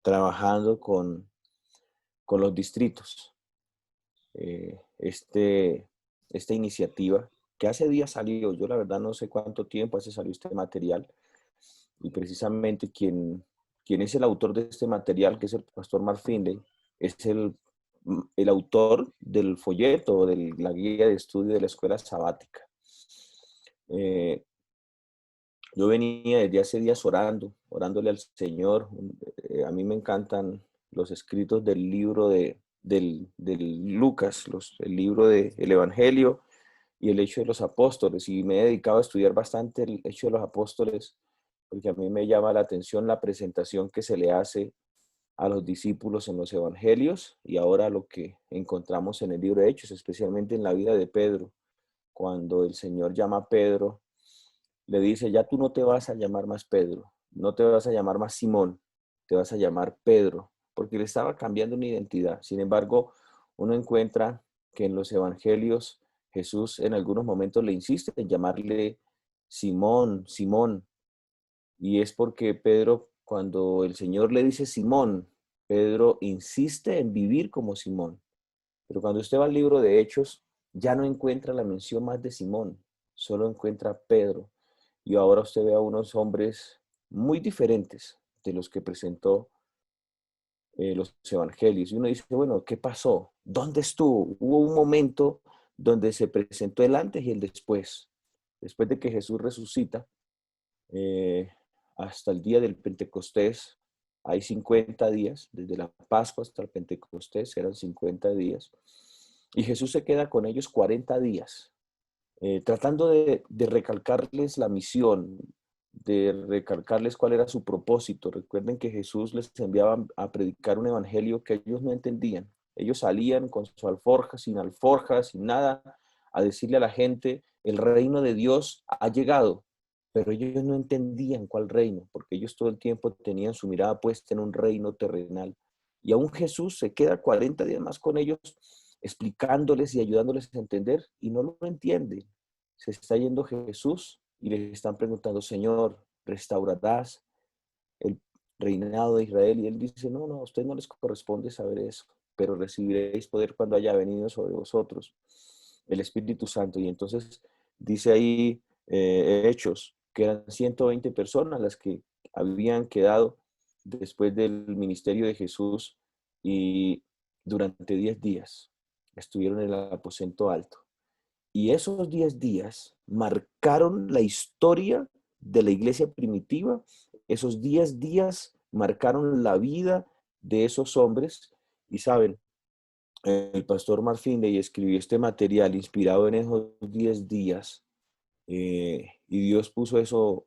trabajando con los distritos. Esta iniciativa que hace días salió, yo la verdad no sé cuánto tiempo hace salió este material, y precisamente quien es el autor de este material, que es el pastor Mark Finley, es el autor del folleto, de la guía de estudio de la escuela sabática. Eh, yo venía desde hace días orándole al Señor. A mí me encantan los escritos del libro del Lucas, el libro del Evangelio y el Hecho de los Apóstoles, y me he dedicado a estudiar bastante el Hecho de los Apóstoles, porque a mí me llama la atención la presentación que se le hace a los discípulos en los evangelios, y ahora lo que encontramos en el libro de Hechos, especialmente en la vida de Pedro, cuando el Señor llama a Pedro, le dice: ya tú no te vas a llamar más Pedro, no te vas a llamar más Simón, te vas a llamar Pedro, porque le estaba cambiando una identidad. Sin embargo, uno encuentra que en los evangelios Jesús en algunos momentos le insiste en llamarle Simón, Simón, y es porque Pedro, cuando el Señor le dice Simón, Pedro insiste en vivir como Simón. Pero cuando usted va al libro de Hechos, ya no encuentra la mención más de Simón, solo encuentra Pedro. Y ahora usted ve a unos hombres muy diferentes de los que presentó los evangelios. Y uno dice: bueno, ¿qué pasó? ¿Dónde estuvo? Hubo un momento donde se presentó el antes y el después. Después de que Jesús resucita, eh, hasta el día del Pentecostés, hay 50 días, desde la Pascua hasta el Pentecostés eran 50 días, y Jesús se queda con ellos 40 días, tratando de recalcarles la misión, de recalcarles cuál era su propósito. Recuerden que Jesús les enviaba a predicar un evangelio que ellos no entendían. Ellos salían con su alforja, sin nada, a decirle a la gente: el reino de Dios ha llegado. Pero ellos no entendían cuál reino, porque ellos todo el tiempo tenían su mirada puesta en un reino terrenal. Y aún Jesús se queda 40 días más con ellos, explicándoles y ayudándoles a entender, y no lo entienden. Se está yendo Jesús y les están preguntando: Señor, ¿restaurarás el reinado de Israel? Y él dice: no, no, a ustedes no les corresponde saber eso, pero recibiréis poder cuando haya venido sobre vosotros el Espíritu Santo. Y entonces dice ahí Hechos, que eran 120 personas las que habían quedado después del ministerio de Jesús, y durante 10 días estuvieron en el aposento alto. Y esos 10 días marcaron la historia de la iglesia primitiva. Esos 10 días marcaron la vida de esos hombres. Y saben, el pastor Mark Finley escribió este material inspirado en esos 10 días, y Dios puso eso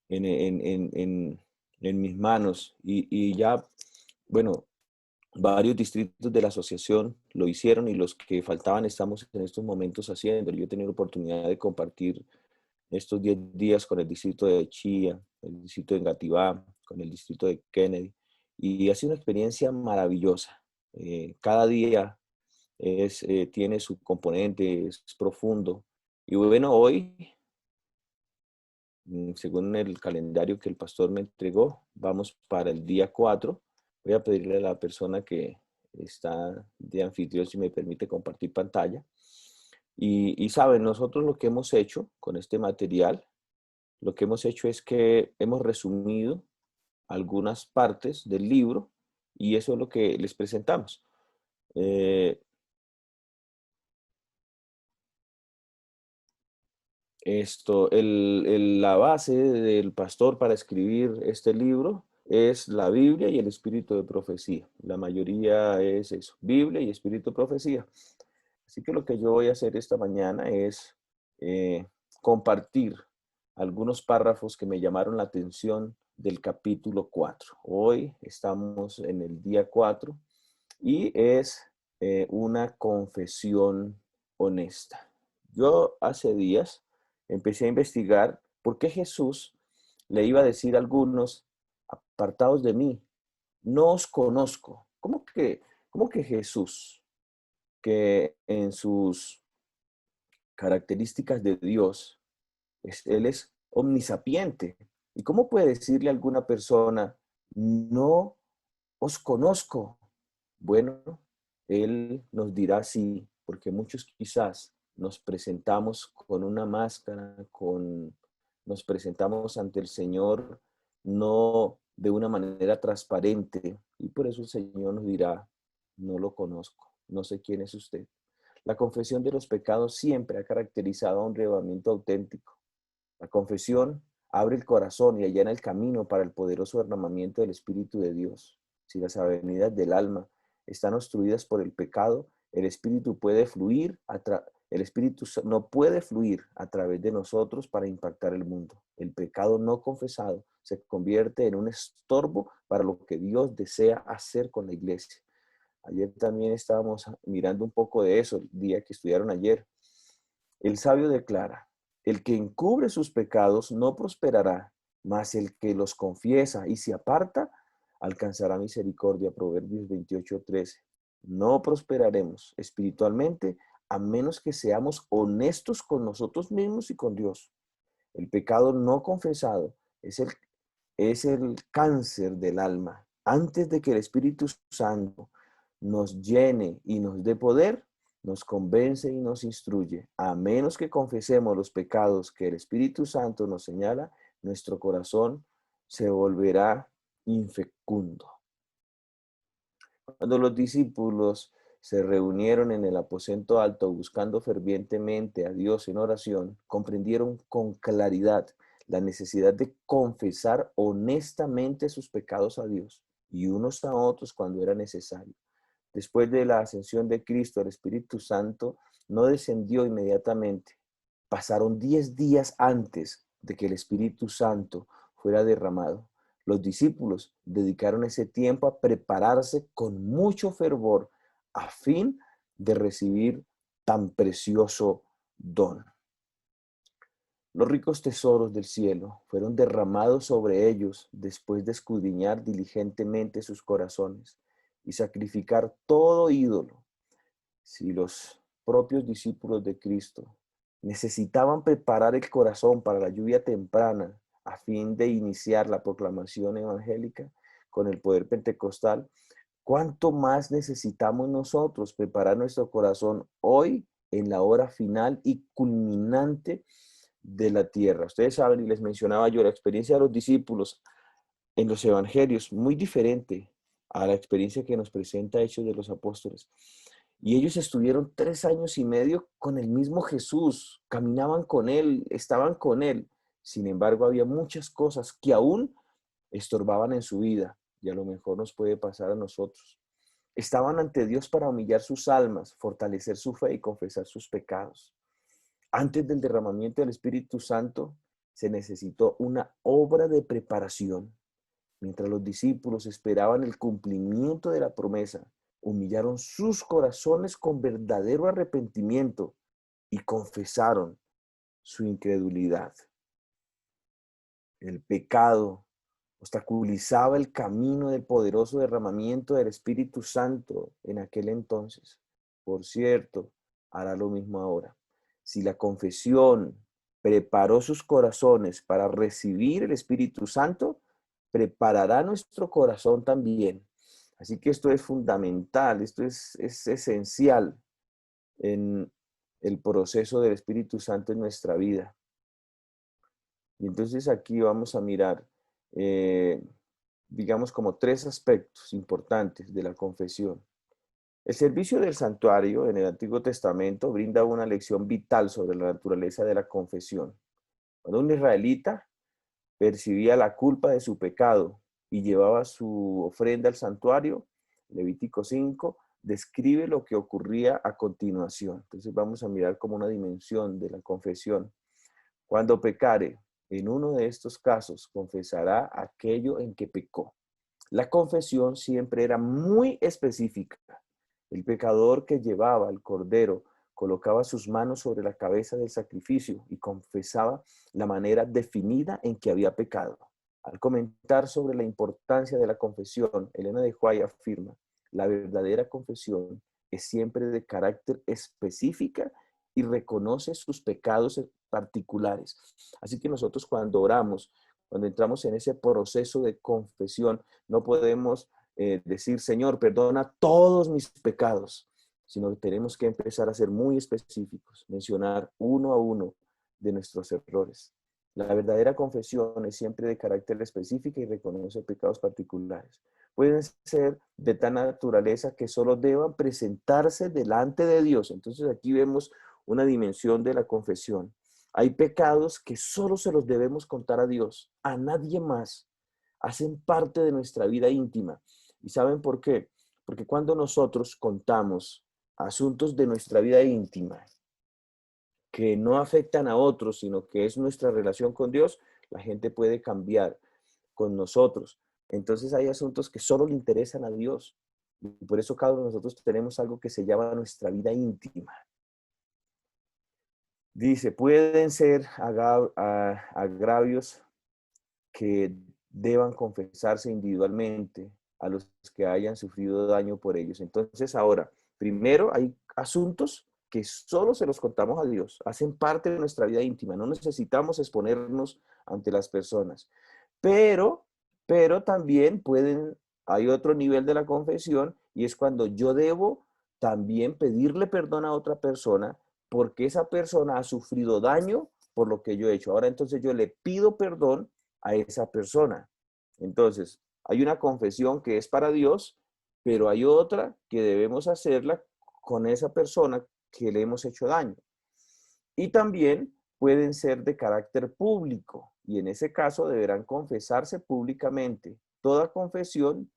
en mis manos, y ya, bueno, varios distritos de la asociación lo hicieron, y los que faltaban estamos en estos momentos haciéndolo. Yo he tenido la oportunidad de compartir estos 10 días con el distrito de Chía, el distrito de Engativá, con el distrito de Kennedy, y ha sido una experiencia maravillosa. Cada día tiene su componente, es profundo. Y bueno, hoy, según el calendario que el pastor me entregó, vamos para el día 4. Voy a pedirle a la persona que está de anfitrión si me permite compartir pantalla. Y saben, nosotros lo que hemos hecho con este material, lo que hemos hecho es que hemos resumido algunas partes del libro, y eso es lo que les presentamos. Eh, la base del pastor para escribir este libro es la Biblia y el espíritu de profecía. La mayoría es eso, Biblia y espíritu de profecía. Así que lo que yo voy a hacer esta mañana es compartir algunos párrafos que me llamaron la atención del capítulo 4. Hoy estamos en el día 4, y es una confesión honesta. Yo hace días empecé a investigar por qué Jesús le iba a decir a algunos: apartados de mí, no os conozco. ¿Cómo que Jesús, que en sus características de Dios, él es omnisapiente? ¿Y cómo puede decirle a alguna persona: no os conozco. Bueno, Él nos dirá sí, porque muchos quizás nos presentamos con una máscara, nos presentamos ante el Señor no de una manera transparente, y por eso el Señor nos dirá, no lo conozco, no sé quién es usted. La confesión de los pecados siempre ha caracterizado a un arrebatamiento auténtico. La confesión abre el corazón y allana el camino para el poderoso derramamiento del Espíritu de Dios. Si las avenidas del alma están obstruidas por el pecado, el Espíritu no puede fluir a través de nosotros para impactar el mundo. El pecado no confesado se convierte en un estorbo para lo que Dios desea hacer con la iglesia. Ayer también estábamos mirando un poco de eso, el día que estudiaron ayer. El sabio declara, el que encubre sus pecados no prosperará, mas el que los confiesa y se aparta alcanzará misericordia. Proverbios 28:13. No prosperaremos espiritualmente a menos que seamos honestos con nosotros mismos y con Dios. El pecado no confesado es el cáncer del alma. Antes de que el Espíritu Santo nos llene y nos dé poder, nos convence y nos instruye. A menos que confesemos los pecados que el Espíritu Santo nos señala, nuestro corazón se volverá infecundo. Cuando los discípulos se reunieron en el aposento alto buscando fervientemente a Dios en oración, comprendieron con claridad la necesidad de confesar honestamente sus pecados a Dios y unos a otros cuando era necesario. Después de la ascensión de Cristo, el Espíritu Santo no descendió inmediatamente. Pasaron 10 días antes de que el Espíritu Santo fuera derramado. Los discípulos dedicaron ese tiempo a prepararse con mucho fervor a fin de recibir tan precioso don. Los ricos tesoros del cielo fueron derramados sobre ellos después de escudriñar diligentemente sus corazones y sacrificar todo ídolo. Si los propios discípulos de Cristo necesitaban preparar el corazón para la lluvia temprana a fin de iniciar la proclamación evangélica con el poder pentecostal, ¿cuánto más necesitamos nosotros preparar nuestro corazón hoy en la hora final y culminante de la tierra? Ustedes saben, y les mencionaba yo, la experiencia de los discípulos en los evangelios, muy diferente a la experiencia que nos presenta Hechos de los Apóstoles. Y ellos estuvieron 3 años y medio con el mismo Jesús, caminaban con él, estaban con él. Sin embargo, había muchas cosas que aún estorbaban en su vida, y a lo mejor nos puede pasar a nosotros. Estaban ante Dios para humillar sus almas, fortalecer su fe y confesar sus pecados. Antes del derramamiento del Espíritu Santo, se necesitó una obra de preparación. Mientras los discípulos esperaban el cumplimiento de la promesa, humillaron sus corazones con verdadero arrepentimiento y confesaron su incredulidad. El pecado obstaculizaba el camino del poderoso derramamiento del Espíritu Santo en aquel entonces. Por cierto, hará lo mismo ahora. Si la confesión preparó sus corazones para recibir el Espíritu Santo, preparará nuestro corazón también. Así que esto es fundamental, esto es esencial en el proceso del Espíritu Santo en nuestra vida. Y entonces aquí vamos a mirar, digamos, como 3 aspectos importantes de la confesión. El servicio del santuario en el Antiguo Testamento brinda una lección vital sobre la naturaleza de la confesión. Cuando un israelita percibía la culpa de su pecado y llevaba su ofrenda al santuario, Levítico 5 describe lo que ocurría a continuación. Entonces vamos a mirar como una dimensión de la confesión. Cuando pecare, en uno de estos casos confesará aquello en que pecó. La confesión siempre era muy específica. El pecador que llevaba el cordero colocaba sus manos sobre la cabeza del sacrificio y confesaba la manera definida en que había pecado. Al comentar sobre la importancia de la confesión, Elena de White afirma, la verdadera confesión es siempre de carácter específica y reconoce sus pecados particulares. Así que nosotros cuando oramos Cuando entramos en ese proceso de confesión, no podemos decir, Señor, perdona todos mis pecados, sino que tenemos que empezar a ser muy específicos, mencionar uno a uno de nuestros errores. La verdadera confesión es siempre de carácter específico y reconoce pecados particulares. Pueden ser de tal naturaleza que solo deban presentarse delante de Dios. Entonces aquí vemos una dimensión de la confesión. Hay pecados que solo se los debemos contar a Dios, a nadie más. Hacen parte de nuestra vida íntima. ¿Y saben por qué? Porque cuando nosotros contamos asuntos de nuestra vida íntima que no afectan a otros, sino que es nuestra relación con Dios, la gente puede cambiar con nosotros. Entonces hay asuntos que solo le interesan a Dios. Y por eso cada uno de nosotros tenemos algo que se llama nuestra vida íntima. Dice, pueden ser agravios que deban confesarse individualmente a los que hayan sufrido daño por ellos. Entonces, ahora, primero hay asuntos que solo se los contamos a Dios, hacen parte de nuestra vida íntima, no necesitamos exponernos ante las personas. Pero, pero también hay otro nivel de la confesión y es cuando yo debo también pedirle perdón a otra persona porque esa persona ha sufrido daño por lo que yo he hecho. Ahora entonces yo le pido perdón a esa persona. Entonces, hay una confesión que es para Dios, pero hay otra que debemos hacerla con esa persona que le hemos hecho daño. Y también pueden ser de carácter público y en ese caso deberán confesarse públicamente. Toda confesión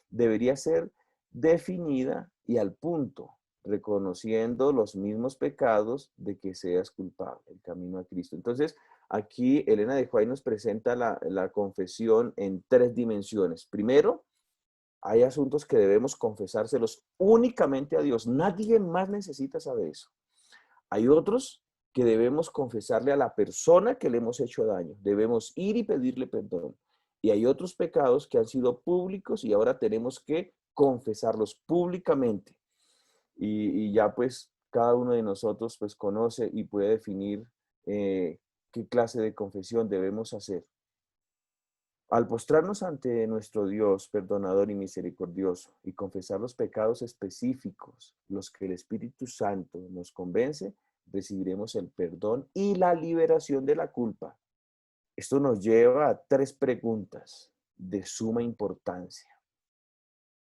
debería ser definida y al punto, reconociendo los mismos pecados de que seas culpable, el camino a Cristo. Entonces, aquí Elena de White nos presenta la confesión en tres dimensiones. Primero, hay asuntos que debemos confesárselos únicamente a Dios. Nadie más necesita saber eso. Hay otros que debemos confesarle a la persona que le hemos hecho daño. Debemos ir y pedirle perdón. Y hay otros pecados que han sido públicos y ahora tenemos que confesarlos públicamente. Y ya pues cada uno de nosotros pues conoce y puede definir qué clase de confesión debemos hacer. Al postrarnos ante nuestro Dios perdonador y misericordioso y confesar los pecados específicos, los que el Espíritu Santo nos convence, recibiremos el perdón y la liberación de la culpa. Esto nos lleva a tres preguntas de suma importancia.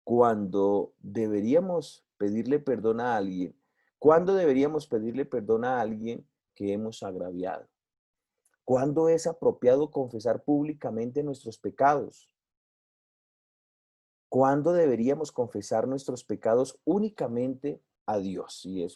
Cuando deberíamos pedirle perdón a alguien, ¿cuándo deberíamos pedirle perdón a alguien que hemos agraviado? ¿Cuándo es apropiado confesar públicamente nuestros pecados? ¿Cuándo deberíamos confesar nuestros pecados únicamente a Dios? Y eso